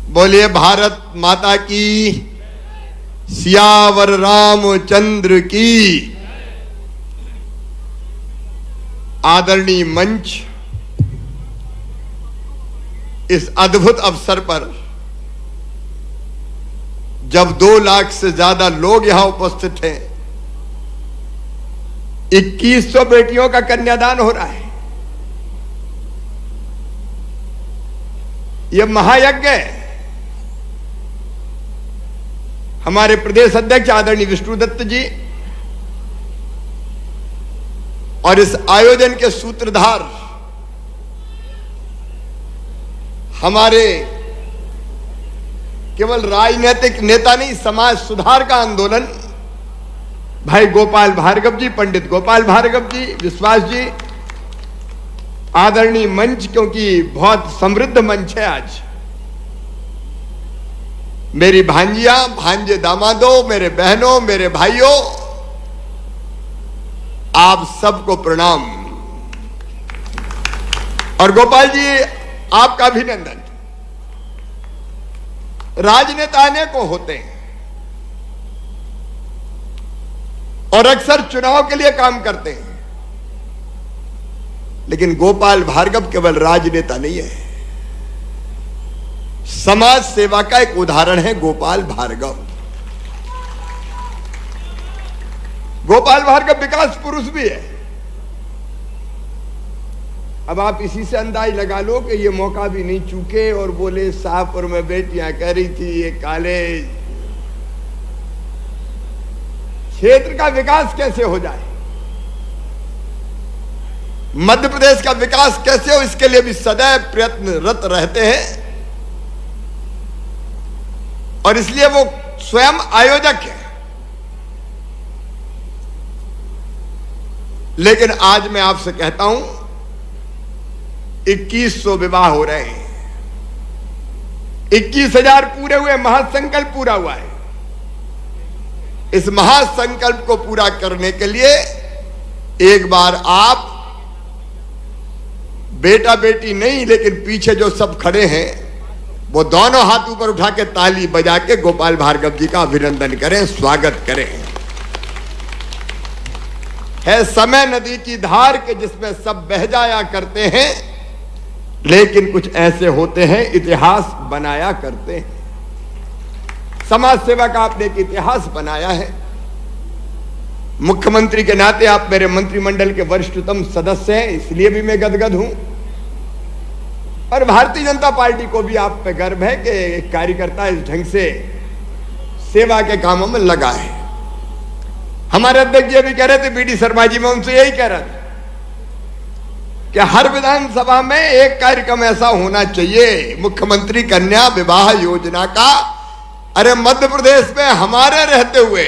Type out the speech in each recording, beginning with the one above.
बोलिए भारत माता की, सियावर रामचंद्र की। आदरणीय मंच, इस अद्भुत अवसर पर जब 2 लाख से ज्यादा लोग यहां उपस्थित हैं, 2100 बेटियों का कन्यादान हो रहा है। यह महायज्ञ है। हमारे प्रदेश अध्यक्ष आदरणीय विष्णुदत्त जी और इस आयोजन के सूत्रधार हमारे केवल राजनीतिक नेता नहीं, समाज सुधार का आंदोलन भाई गोपाल भार्गव जी, पंडित गोपाल भार्गव जी, विश्वास जी, आदरणीय मंच, क्योंकि बहुत समृद्ध मंच है आज। मेरी भांजियां, भांजे, दामादों, मेरे बहनों, मेरे भाइयों, आप सबको प्रणाम। और गोपाल जी, आपका अभिनंदन। राजनेता अनेकों होते हैं और अक्सर चुनाव के लिए काम करते हैं, लेकिन गोपाल भार्गव केवल राजनेता नहीं है, समाज सेवा का एक उदाहरण है गोपाल भार्गव। गोपाल भार्गव विकास पुरुष भी है। अब आप इसी से अंदाज लगा लो कि ये मौका भी नहीं चूके और बोले शाहपुर में बेटियां कह रही थी ये कॉलेज, क्षेत्र का विकास कैसे हो जाए, मध्य प्रदेश का विकास कैसे हो, इसके लिए भी सदैव प्रयत्नरत रहते हैं और इसलिए वो स्वयं आयोजक है। लेकिन आज मैं आपसे कहता हूं, 2100 विवाह हो रहे हैं, 21,000 पूरे हुए, महासंकल्प पूरा हुआ है। इस महासंकल्प को पूरा करने के लिए एक बार आप, बेटा बेटी नहीं, लेकिन पीछे जो सब खड़े हैं वो दोनों हाथ ऊपर उठा के ताली बजा के गोपाल भार्गव जी का अभिनंदन करें, स्वागत करें। है समय नदी की धार के जिसमें सब बह जाया करते हैं, लेकिन कुछ ऐसे होते हैं इतिहास बनाया करते हैं। समाज सेवा का आपने एक इतिहास बनाया है। मुख्यमंत्री के नाते आप मेरे मंत्रिमंडल के वरिष्ठतम सदस्य हैं, इसलिए भी मैं गदगद हूं। और भारतीय जनता पार्टी को भी आप पे गर्व है कि एक कार्यकर्ता इस ढंग से सेवा के कामों में लगा है। हमारे अध्यक्ष जी भी कह रहे थे, बीडी शर्मा जी, मैं उनसे यही कह रहा था कि हर विधानसभा में एक कार्यक्रम ऐसा होना चाहिए मुख्यमंत्री कन्या विवाह योजना का। अरे मध्य प्रदेश में हमारे रहते हुए,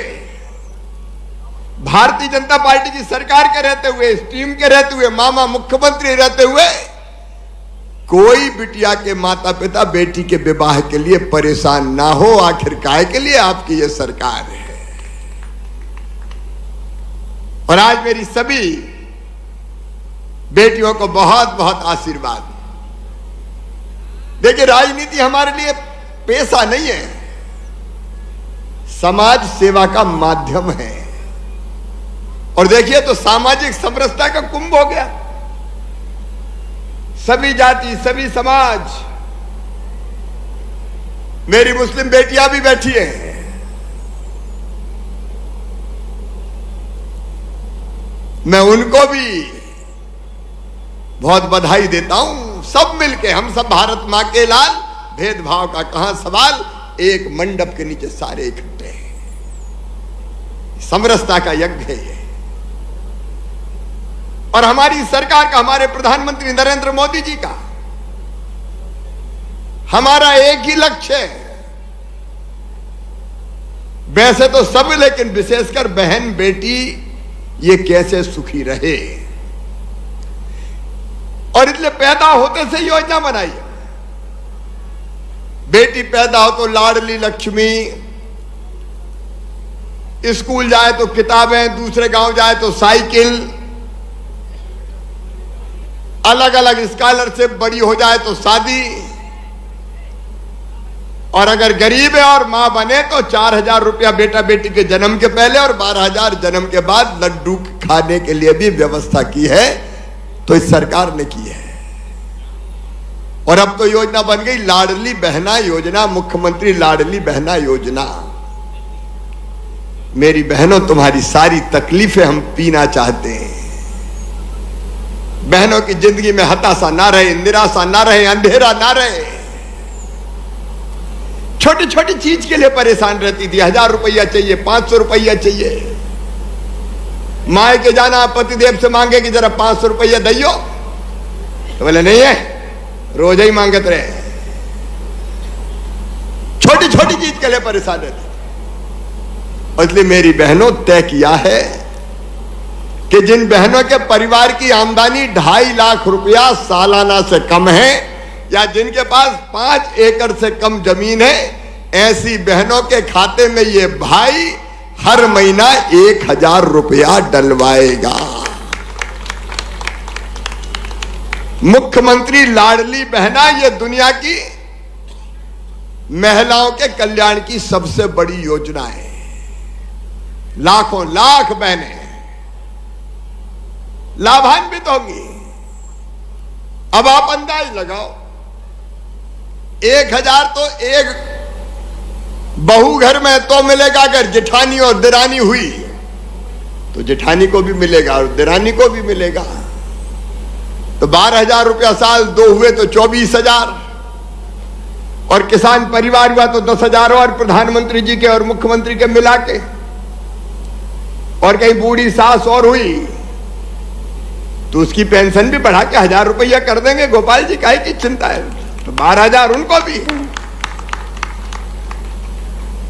भारतीय जनता पार्टी की सरकार के रहते हुए, इस टीम के रहते हुए, मामा मुख्यमंत्री रहते हुए, कोई बिटिया के माता पिता बेटी के विवाह के लिए परेशान ना हो। आखिर काय के लिए आपकी ये सरकार है। और आज मेरी सभी बेटियों को बहुत बहुत आशीर्वाद। देखिए, राजनीति हमारे लिए पेशा नहीं है, समाज सेवा का माध्यम है। और देखिए तो सामाजिक समरसता का कुंभ हो गया। सभी जाति, सभी समाज, मेरी मुस्लिम बेटियां भी बैठी हैं, मैं उनको भी बहुत बधाई देता हूं। सब मिलके, हम सब भारत मां के लाल, भेदभाव का कहां सवाल, एक मंडप के नीचे सारे इकट्ठे हैं। समरसता का यज्ञ है ये। और हमारी सरकार का, हमारे प्रधानमंत्री नरेंद्र मोदी जी का, हमारा एक ही लक्ष्य है। वैसे तो सब, लेकिन विशेषकर बहन बेटी ये कैसे सुखी रहे, और इसलिए पैदा होते से योजना बनाई है। बेटी पैदा हो तो लाडली लक्ष्मी, स्कूल जाए तो किताबें, दूसरे गांव जाए तो साइकिल, अलग अलग स्कॉलरशिप, बड़ी हो जाए तो शादी। और अगर गरीब है और मां बने तो 4,000 रुपया बेटा बेटी के जन्म के पहले और 12,000 जन्म के बाद लड्डू खाने के लिए भी व्यवस्था की है, तो इस सरकार ने की है। और अब तो योजना बन गई लाडली बहना योजना, मुख्यमंत्री लाडली बहना योजना। मेरी बहनों, तुम्हारी सारी तकलीफें हम पीना चाहते हैं। बहनों की जिंदगी में हताशा ना रहे, निराशा ना रहे, अंधेरा ना रहे। छोटी छोटी चीज के लिए परेशान रहती थी। 1,000 रुपया चाहिए, 500 रुपया चाहिए। माए के जाना, पतिदेव से मांगे कि जरा 500 रुपया दइयो, तो बोले नहीं है, रोज ही मांगते रहे। छोटी छोटी चीज के लिए परेशान रहती। इसलिए मेरी बहनों, तय किया है कि जिन बहनों के परिवार की आमदनी 2.5 लाख रुपया सालाना से कम है या जिनके पास 5 एकड़ से कम जमीन है, ऐसी बहनों के खाते में ये भाई हर महीना 1,000 रुपया डलवाएगा। मुख्यमंत्री लाडली बहना ये दुनिया की महिलाओं के कल्याण की सबसे बड़ी योजना है। लाखों लाख बहनें लाभान्वित होंगी। अब आप अंदाज लगाओ, 1,000 तो एक बहू घर में तो मिलेगा। अगर जेठानी और दिरानी हुई तो जेठानी को भी मिलेगा और दिरानी को भी मिलेगा। तो 12,000 रुपया साल, 2 हुए तो 24,000, और किसान परिवार हुआ तो 10,000 और प्रधानमंत्री जी के और मुख्यमंत्री के मिला के, और कहीं बूढ़ी सास और हुई तो उसकी पेंशन भी बढ़ा के 1,000 रुपया कर देंगे। गोपाल जी काहे की चिंता है, तो 12,000 उनको भी।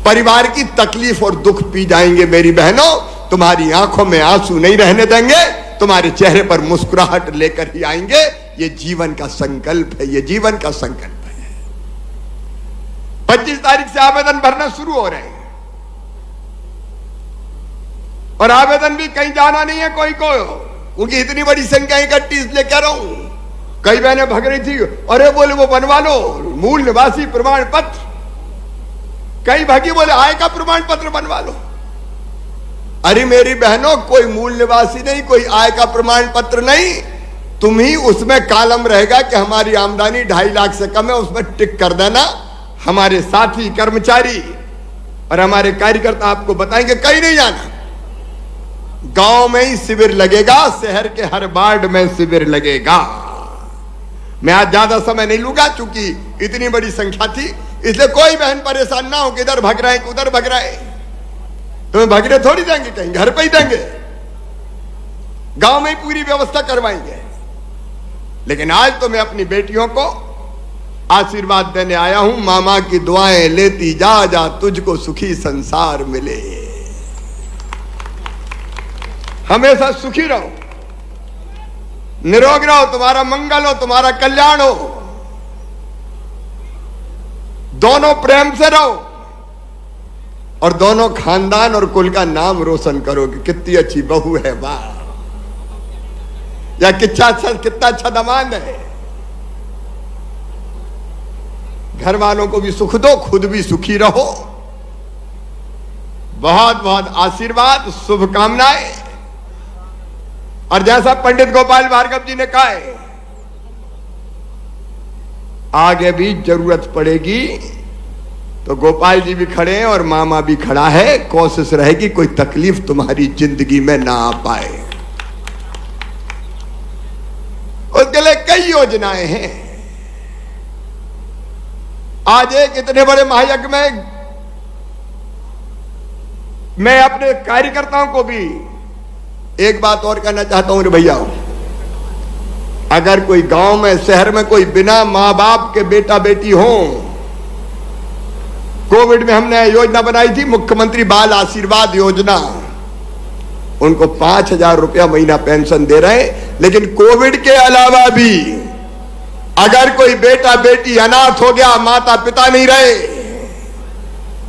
परिवार की तकलीफ और दुख पी जाएंगे मेरी बहनों। तुम्हारी आंखों में आंसू नहीं रहने देंगे, तुम्हारे चेहरे पर मुस्कुराहट लेकर ही आएंगे। ये जीवन का संकल्प है, ये जीवन का संकल्प है। 25 तारीख से आवेदन भरना शुरू हो रहे हैं, और आवेदन भी कहीं जाना नहीं है कोई को, क्योंकि इतनी बड़ी संख्या इकट्ठी इसलिए कह रहा हूं। कई बहनें भग रही थी, अरे बोले वो बनवा लो मूल निवासी प्रमाण पत्र। कई भागी बोले आय का प्रमाण पत्र बनवा लो। अरे मेरी बहनों, कोई मूल निवासी नहीं, कोई आय का प्रमाण पत्र नहीं, तुम ही उसमें कॉलम रहेगा कि हमारी आमदनी 2.5 लाख से कम है, उसमें टिक कर देना। हमारे साथी कर्मचारी और हमारे कार्यकर्ता आपको बताएंगे, कहीं नहीं जाना। गांव में ही शिविर लगेगा, शहर के हर वार्ड में शिविर लगेगा। मैं आज ज्यादा समय नहीं लूंगा, चूंकि इतनी बड़ी संख्या थी, इसलिए कोई बहन परेशान ना हो कि इधर भग रहे हैं कि उधर भग रहे हैं। तुम्हें भगने थोड़ी देंगे, कहीं घर पे ही देंगे। गांव में ही पूरी व्यवस्था करवाएंगे। लेकिन आज तो मैं अपनी बेटियों को आशीर्वाद देने आया हूं। मामा की दुआएं लेती जा, जा तुझको सुखी संसार मिले। हमेशा सुखी रहो, निरोग रहो, तुम्हारा मंगल हो, तुम्हारा कल्याण हो। दोनों प्रेम से रहो और दोनों खानदान और कुल का नाम रोशन करो कि कितनी अच्छी बहू है, वाह, या कितना अच्छा दामाद है। घर वालों को भी सुख दो, खुद भी सुखी रहो। बहुत बहुत आशीर्वाद, शुभकामनाएं। और जैसा पंडित गोपाल भार्गव जी ने कहा है, आगे भी जरूरत पड़ेगी तो गोपाल जी भी खड़े हैं और मामा भी खड़ा है। कोशिश रहेगी कोई तकलीफ तुम्हारी जिंदगी में ना आ पाए। उसके लिए कई योजनाएं हैं। आज एक इतने बड़े महायज्ञ में मैं अपने कार्यकर्ताओं को भी एक बात और कहना चाहता हूं रे भैया, अगर कोई गांव में, शहर में कोई बिना मां बाप के बेटा बेटी हो, कोविड में हमने योजना बनाई थी मुख्यमंत्री बाल आशीर्वाद योजना, उनको 5,000 रुपया महीना पेंशन दे रहे हैं। लेकिन कोविड के अलावा भी अगर कोई बेटा बेटी अनाथ हो गया, माता पिता नहीं रहे,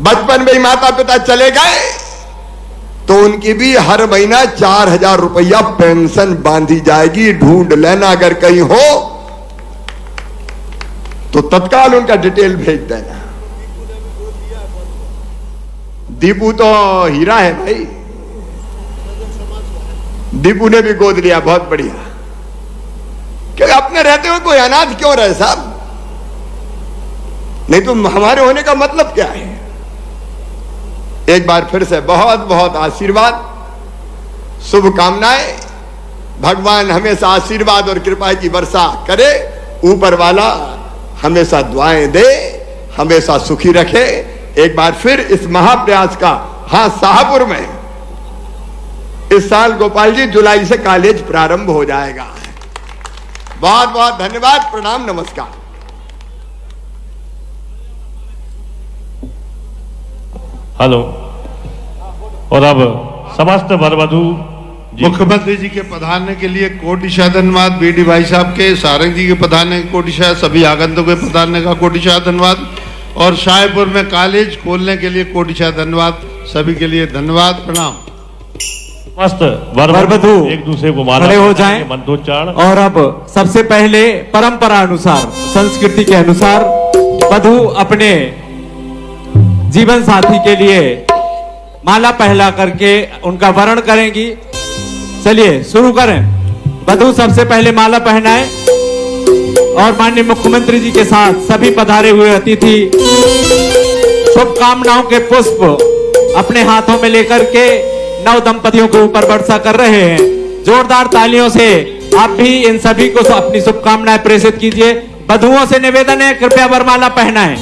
बचपन में ही माता पिता चले गए, तो उनकी भी हर महीना 4,000 रुपया पेंशन बांधी जाएगी। ढूंढ लेना, अगर कहीं हो तो तत्काल उनका डिटेल भेज देना। दीपू तो हीरा है भाई, दीपू ने भी गोद लिया, बहुत बढ़िया। क्योंकि अपने रहते हुए कोई अनाथ क्यों रहे साहब? नहीं तो हमारे होने का मतलब क्या है? एक बार फिर से बहुत बहुत आशीर्वाद, शुभकामनाएं। भगवान हमेशा आशीर्वाद और कृपा की वर्षा करे, ऊपर वाला हमेशा दुआएं दे, हमेशा सुखी रखे। एक बार फिर इस महाप्रयास का, हां शाहपुर में इस साल गोपाल जी जुलाई से कॉलेज प्रारंभ हो जाएगा। बहुत बहुत धन्यवाद, प्रणाम, नमस्कार। हेलो। और अब समस्त वर वधू मुख्यमंत्री जी के पधारने के लिए कोटिशा धन्यवाद, बीडी भाई साहब के, सारंग जी के पधारने के कोटिशा, सभी आगंतुकों के पधारने का कोटिशा धन्यवाद, और शाहपुर में कॉलेज खोलने के लिए कोटिशा धन्यवाद। सभी के लिए धन्यवाद, प्रणाम। समस्त वर वधू एक दूसरे को माला खड़े हो जाएं मंत्रोच्चारण। और अब सबसे पहले परंपरा अनुसार, संस्कृति के अनुसार वधू अपने जीवन साथी के लिए माला पहला करके उनका वरण करेंगी। चलिए शुरू करें। वधू सबसे पहले माला पहनाए और माननीय मुख्यमंत्री जी के साथ सभी पधारे हुए अतिथि शुभकामनाओं के पुष्प अपने हाथों में लेकर के नव दंपतियों के ऊपर वर्षा कर रहे हैं। जोरदार तालियों से आप भी इन सभी को अपनी शुभकामनाएं प्रेषित कीजिए। वधुओं से निवेदन है, कृपया वरमाला पहनाएं।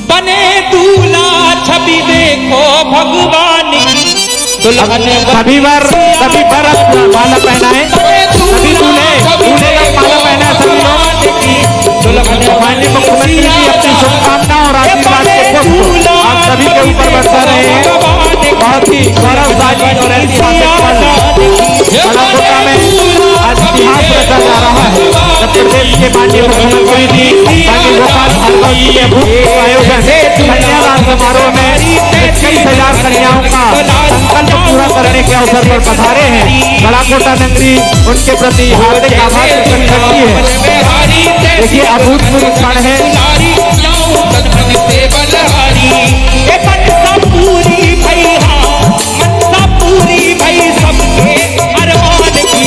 बने दूल्हा छवि देखो भगवान की, सभी बार माला पहनाएं, सभी दूल्हे का माला पहनाएं सभी लोग। माननीय मुख्यमंत्री जी अपनी शुभकामना और आशीर्वाद के पुष्प आप सभी के ऊपर बरसा रहे हैं। बहुत ही गौरवशाली और ऐतिहासिक पल बड़ाकोटा में आज इतिहास रचा जा रहा है। उत्तर प्रदेश के माननीय मुख्यमंत्री जी माननीय गोपाल भार्गव जी के भूत आयोजन कन्यादान समारोह में 21,000 कन्याओं का संकल्प पूरा करने के अवसर पर पधारे हैं। बड़ाकोटा नगरी उनके प्रति हार्दिक आभार प्रकट करती है। देखिए अभूतपूर्व क्षण है। पूरी भाई, हाँ मनसा पूरी भाई सबके अरमान की।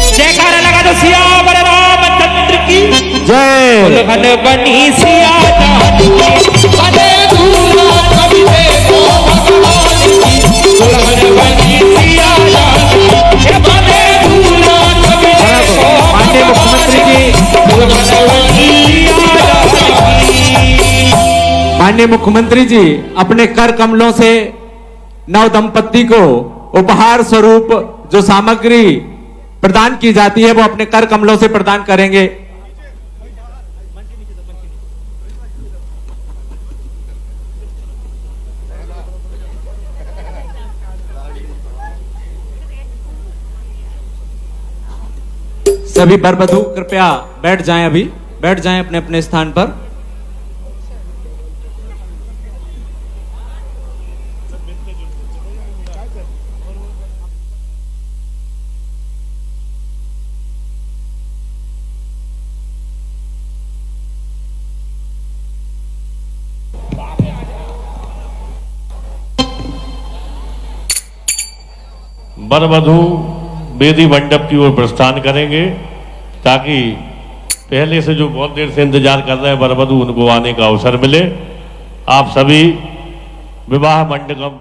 जयकारा लगा दो सियावर रामचंद्र की जय। दुल्हन बनी सिया बने दूल्हा कभी देखो भगवान की, दुल्हन बनी सिया बने दूल्हा कभी देखो माननीय मुख्यमंत्री जी, दुल्हन बनी माननीय मुख्यमंत्री जी अपने कर कमलों से नव दंपति को उपहार स्वरूप जो सामग्री प्रदान की जाती है वो अपने कर कमलों से प्रदान करेंगे। सभी वर वधू कृपया बैठ जाएं, अभी बैठ जाएं अपने अपने स्थान पर। वर वधू वेदी मंडप की ओर प्रस्थान करेंगे, ताकि पहले से जो बहुत देर से इंतजार कर रहे हैं वर वधू उनको आने का अवसर मिले। आप सभी विवाह मंडप